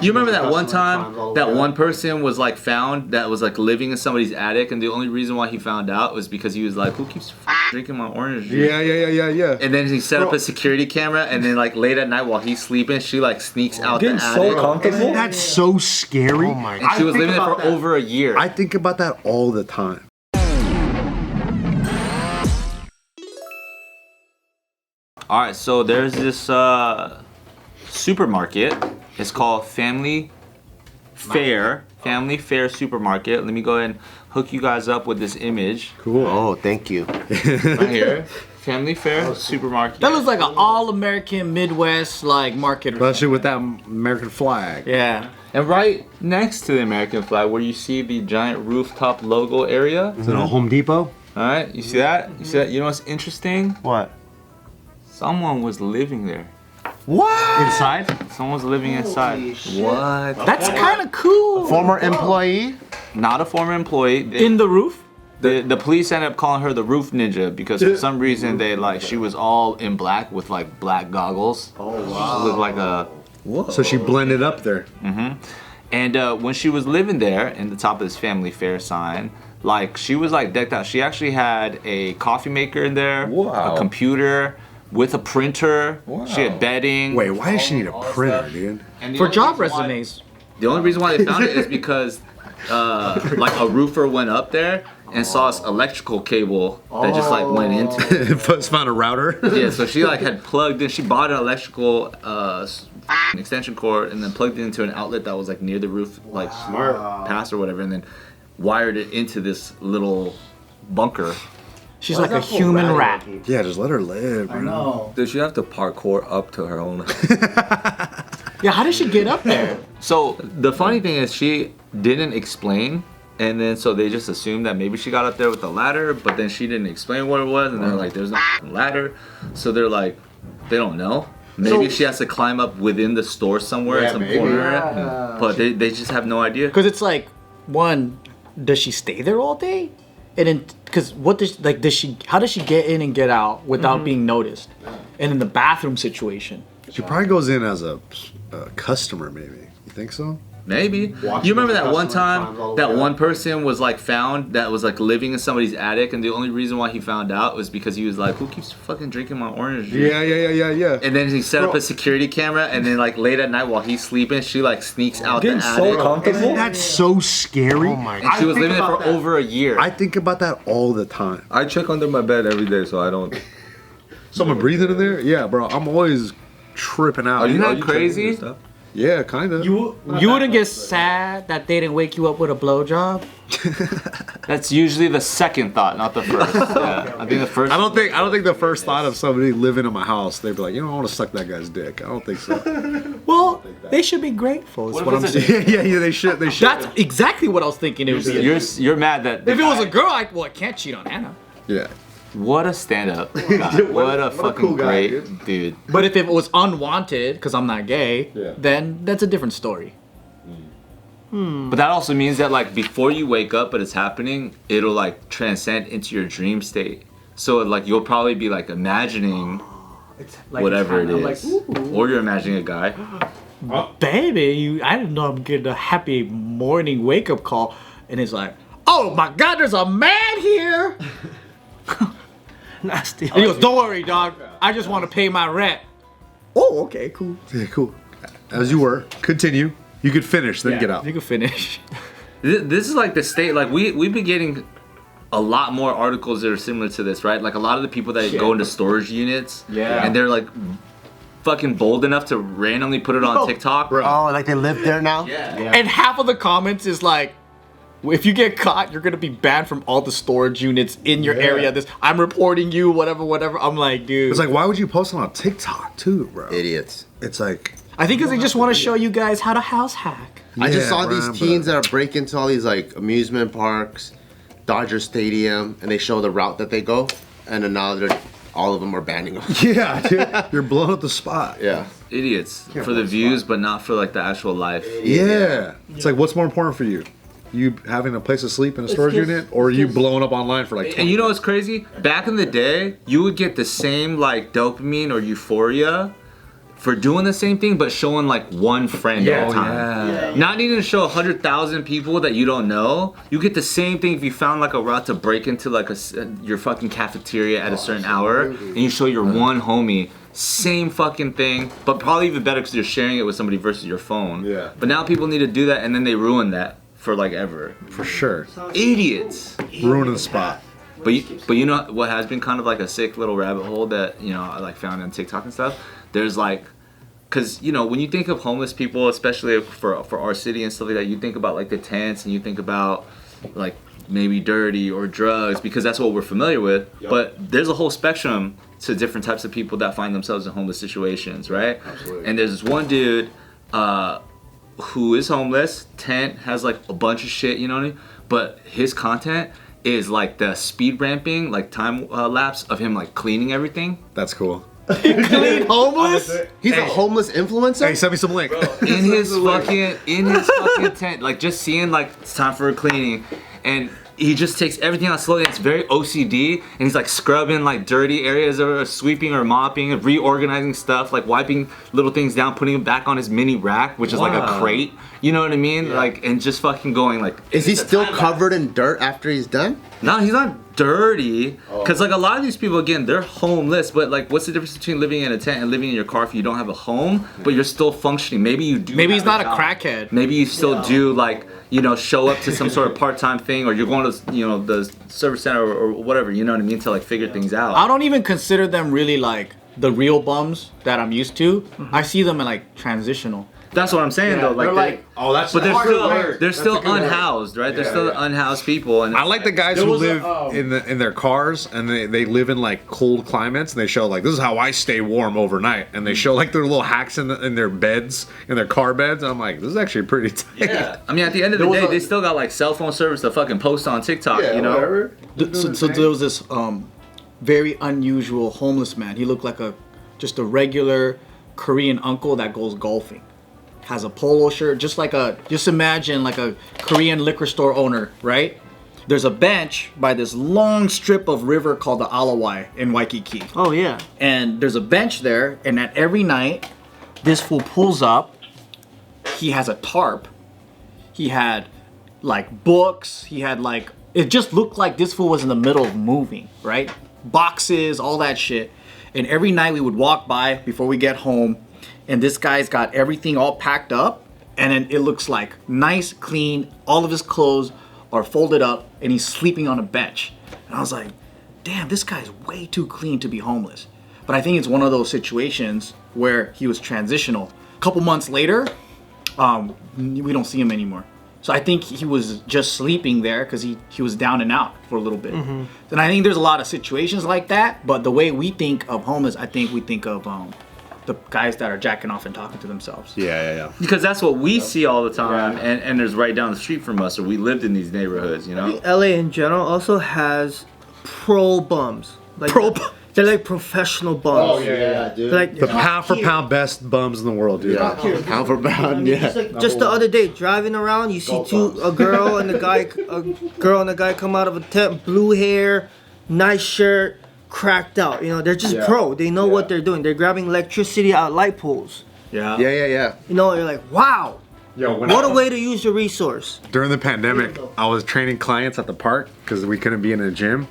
You remember that one time that one person was like found that was like living in somebody's attic, and the only reason why he found out was because he was like, "Who keeps drinking my orange juice?" Yeah. And then he set up a security camera, and then like late at night while he's sleeping, she like sneaks out the attic. So comfortable. Isn't that so scary? Oh my And god. she was living there for over a year. I think about that all the time. All right, so there's this supermarket. It's called Family Fair Supermarket. Let me go ahead and hook you guys up with this image Cool. Oh, thank you. right here. Family Fair Supermarket. That looks like an all-American Midwest like market. Especially with that American flag. Yeah. And right next to the American flag, where you see the giant rooftop logo area. Is it a Home Depot? All right, you see that? You see that? You know what's interesting? What? Someone was living there. What? Inside? Someone was living inside. What? That's kind of cool. Former employee? Not a former employee. In the roof? The police ended up calling her the roof ninja because for some reason she was all in black with like black goggles. Oh wow. She looked like a. Whoa. So she blended up there. And when she was living there in the top of this Family Fair sign, like she was like decked out. She actually had a coffee maker in there, Wow. a computer with a printer. Wow. She had bedding. Wait, why does she need a printer, dude? And the For only job reason why- resumes. The only reason why they found it is because like a roofer went up there and saw this electrical cable that just like went into it. Found a router. Yeah, so she like had plugged in. She bought an electrical extension cord and then plugged it into an outlet that was like near the roof, like smart pass or whatever, and then wired it into this little bunker. She's like a human rat. Yeah, just let her live, bro. No. Does she have to parkour up to her own? Yeah, how did she get up there? So the funny thing is she didn't explain, and then so they just assumed that maybe she got up there with the ladder, but then she didn't explain what it was, and they're like, there's no ladder. So they're like, they don't know. Maybe she has to climb up within the store somewhere in some corner, but they just have no idea. Because it's like, one, does she stay there all day? And then, because what does how does she get in and get out without being noticed? And in the bathroom situation. She probably goes in as a customer, maybe. You think so? Maybe. You remember that one time that one person was like found that was like living in somebody's attic, and the only reason why he found out was because he was like, "Who keeps fucking drinking my orange juice?" Yeah. And then he set up a security camera, and then like late at night while he's sleeping, she like sneaks out the Getting attic. so comfortable. Isn't that so scary? Oh my And she was living there for over a year. I think about that all the time. I check under my bed every day so I don't. Someone breathing in there? Yeah, bro. I'm always tripping out. Are you not checking crazy? your stuff? Yeah, kind of. You wouldn't get sad that they didn't wake you up with a blowjob? That's usually the second thought, not the first. Yeah, I think the first. I don't think the first thought of somebody living in my house, they'd be like, I want to suck that guy's dick. I don't think so. Well, they should be grateful. Is What what if I'm it's a- saying. yeah, they should. They should. That's exactly what I was thinking. It would be. You're mad that If it was a girl, I can't cheat on Hannah. Yeah. what a stand-up guy. What a fucking cool guy, great dude. But if it was unwanted, because I'm not gay, then that's a different story. But that also means that like before you wake up but it's happening, it'll like transcend into your dream state. So like you'll probably be like imagining whatever it is. Or you're imagining a guy. Baby, I didn't know I'm getting a happy morning wake up call, and it's like, oh my God, there's a man here. Nasty. And he goes, don't worry, dog. I just want to pay my rent. Oh, okay, cool. Yeah, cool. As you were. Continue. You could finish, then get out. You can finish. This is like the state, like we've been getting a lot more articles that are similar to this, right? Like a lot of the people that go into storage units, and they're like fucking bold enough to randomly put it on TikTok. Oh, like they live there now? And half of the comments is like, if you get caught, you're gonna be banned from all the storage units in your area. I'm reporting you, whatever. I'm like, dude. It's like, why would you post it on TikTok too, bro? Idiots. It's like, I think because they just want to show you guys how to house hack. I just Yeah, saw Brian, these teens that are breaking into all these like amusement parks, Dodger Stadium, and they show the route that they go, and then now all of them are banning them. yeah, dude, you're blowing up the spot. Yeah. Idiots for the views, but not for like the actual life. Yeah. It's like, what's more important for you? You having a place to sleep in a storage unit, or you blowing up online for like 20 And you know what's crazy? Back in the day, you would get the same like dopamine or euphoria for doing the same thing, but showing like one friend at a time. Yeah. Not needing to show 100,000 people that you don't know. You get the same thing if you found like a route to break into like your fucking cafeteria at a certain hour, and you show your one homie. Same fucking thing, but probably even better because you're sharing it with somebody versus your phone. Yeah. But now people need to do that, and then they ruin that for like ever. For sure. Idiots. Ruining the spot. But you know what has been kind of like a sick little rabbit hole that I like found on TikTok and stuff. There's like, cause when you think of homeless people, especially for our city and stuff like that, you think about like the tents and you think about like maybe dirty or drugs because that's what we're familiar with. Yep. But there's a whole spectrum to different types of people that find themselves in homeless situations, right? Absolutely. And there's this one dude who is homeless, tent, has like a bunch of shit, you know what I mean? But his content is like the speed ramping, like time lapse of him like cleaning everything. That's cool. Clean homeless? He's a homeless influencer? Hey, send me some link. in his fucking tent, like just seeing like it's time for cleaning, and he just takes everything out slowly. It's very OCD, and he's like scrubbing like dirty areas or sweeping or mopping, reorganizing stuff, like wiping little things down, putting them back on his mini rack, which is like a crate. You know what I mean? Yeah. Like, and just fucking going like. Is he still covered in dirt after he's done? No, he's not dirty. Cause like a lot of these people, again, they're homeless. But like, what's the difference between living in a tent and living in your car if you don't have a home, but you're still functioning? Maybe you do. Maybe he's not a crackhead. Maybe you still do like show up to some sort of part-time thing, or you're going to the service center or whatever. You know what I mean? To like figure things out. I don't even consider them really like the real bums that I'm used to. Mm-hmm. I see them in like transitional. That's what I'm saying though. Like, that's. But they're still unhoused, right? They're still unhoused people. And I like the guys who live in their cars and they live in like cold climates and they show like this is how I stay warm overnight and they show like their little hacks in their beds, in their car beds. And I'm like, this is actually pretty tight. Yeah. I mean, at the end of the day, they still got like cell phone service to fucking post on TikTok. Whatever. So there was this very unusual homeless man. He looked like just a regular Korean uncle that goes golfing. Has a polo shirt, just imagine like a Korean liquor store owner, right? There's a bench by this long strip of river called the Alawai in Waikiki. Oh yeah. And there's a bench there, and at every night, this fool pulls up. He has a tarp. He had like books. He had like, it just looked like this fool was in the middle of moving, right? Boxes, all that shit. And every night we would walk by before we get home, and this guy's got everything all packed up, and then it looks like nice, clean, all of his clothes are folded up, and he's sleeping on a bench. And I was like, damn, this guy's way too clean to be homeless. But I think it's one of those situations where he was transitional. A couple months later, we don't see him anymore. So I think he was just sleeping there because he was down and out for a little bit. Mm-hmm. And I think there's a lot of situations like that, but the way we think of homeless, I think we think of the guys that are jacking off and talking to themselves. Yeah. Because that's what we see all the time, and there's right down the street from us, or we lived in these neighborhoods, I think LA in general also has pro bums. Like they're like professional bums. Oh yeah, dude. Like The pound for pound best bums in the world, dude. Yeah. Pound for pound, yeah. Just the other day, driving around, you see a girl and a guy come out of a tent, blue hair, nice shirt, cracked out. They're just pro. They know what they're doing. They're grabbing electricity out of light poles. Yeah. Yeah. You're like, wow. What a way to use your resource. During the pandemic, I was training clients at the park because we couldn't be in a gym.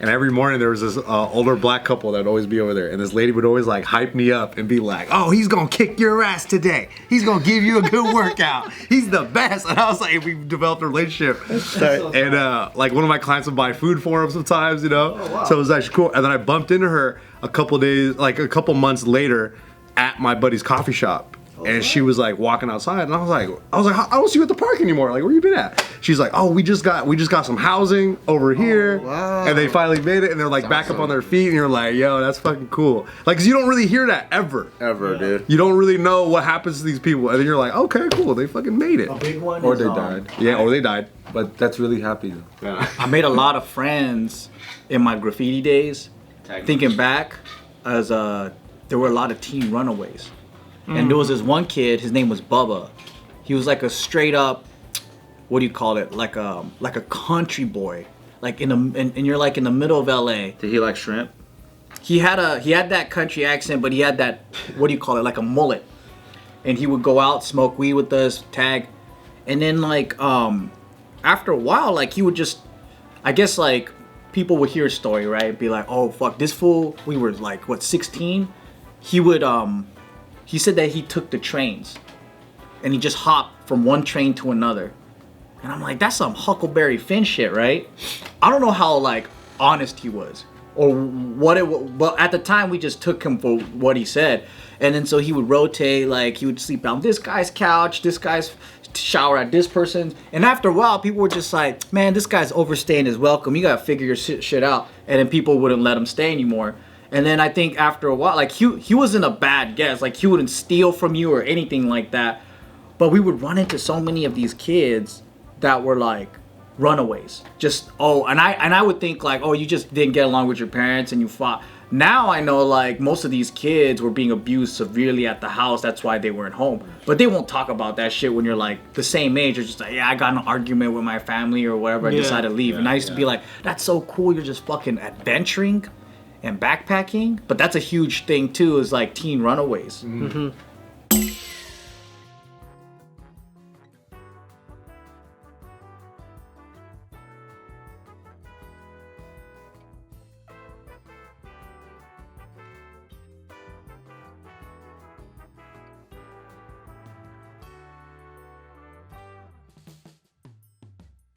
And every morning there was this older black couple that would always be over there. And this lady would always like hype me up and be like, oh, he's going to kick your ass today. He's going to give you a good workout. He's the best. And I was like, we developed a relationship. And like one of my clients would buy food for him sometimes, So it was actually cool. And then I bumped into her a couple months later at my buddy's coffee shop. And she was like walking outside, and I was like, I don't see you at the park anymore. Like, where you been at? She's like, oh, we just got some housing over here, and they finally made it, and they're like back up on their feet, and you're like, yo, that's fucking cool. Like, 'cause you don't really hear that ever, dude. You don't really know what happens to these people, and then you're like, okay, cool, they fucking made it. A big one Or is, they died. Yeah, or they died. But that's really happy though. Yeah. I made a lot of friends in my graffiti days. Thinking back, as there were a lot of teen runaways. And there was this one kid, his name was Bubba. He was like a straight up, what do you call it? Like a country boy. Like and you're like in the middle of LA. Did he like shrimp? he had that country accent, but he had that, what do you call it, like a mullet. And he would go out, smoke weed with us, tag. And then like after a while, like he would just, I guess like people would hear a story, right? Be like, oh fuck, this fool, we were like, what, 16? He would he said that he took the trains and he just hopped from one train to another. And I'm like, that's some Huckleberry Finn shit, right? I don't know how like honest he was or what it was, but at the time we just took him for what he said. And then so he would rotate, like he would sleep on this guy's couch, this guy's shower at this person. And after a while, people were just like, man, this guy's overstaying his welcome. You gotta figure your shit out. And then people wouldn't let him stay anymore. And then I think after a while, like he wasn't a bad guest. Like he wouldn't steal from you or anything like that. But we would run into so many of these kids that were like runaways. Just, and I would think like, oh, you just didn't get along with your parents and you fought. Now I know like most of these kids were being abused severely at the house. That's why they weren't home. But they won't talk about that shit when you're like the same age. You're just like, yeah, I got in an argument with my family or whatever. I decided to leave. And I used to be like, that's so cool. You're just fucking adventuring and backpacking. But that's a huge thing too, is like teen runaways.